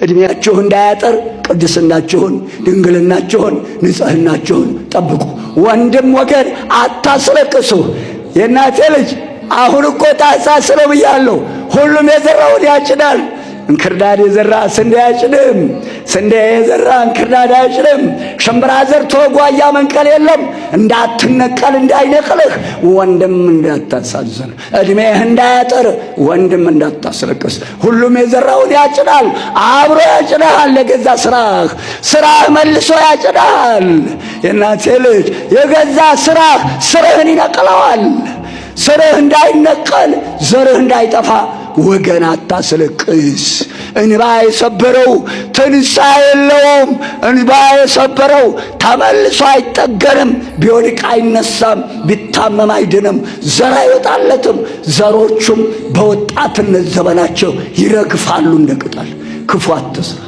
እድሜያችሁ እንዳያጠር ቅድስናችሁን፣ ድንግልናችሁን፣ ንጽህናችሁን ጠብቁ። ወንድም ወገን አታስለቅሱ። የእናቴ ልጅ አሁን እኮ ታኅሳስ ነው ብያለሁ። ሁሉም የዘራውን ያጭዳል። እንክርዳድ የዘራ ስንዴ አያጭድም። ስንዴ የዘራ እንክርዳድ አያጭድም። ሽምብራ ዘርቶ ጓያ መንቀል የለም። እንዳትነቀል እንዳይነቅልህ ወንድም እንዳታሳዝን፣ እድሜህ እንዳያጠር ወንድም እንዳታስለቅስ። ሁሉም የዘራውን ያጭዳል። አብሮ ያጭዳል። የገዛ ስራህ መልሶ ያጭዳል። የእናቴ ልጅ የገዛ ስርህን ይነቅለዋል። ስርህ እንዳይነቀል ዘርህ እንዳይጠፋ ወገን አታስለቅስ። እንባ የሰበረው ትንሣኤ የለውም። እንባ የሰበረው ተመልሶ አይጠገንም። ቢወድቅ አይነሳም፣ ቢታመም አይድንም፣ ዘር አይወጣለትም። ዘሮቹም በወጣትነት ዘመናቸው ይረግፋሉ እንደ ቅጠል። ክፉ አትስራ።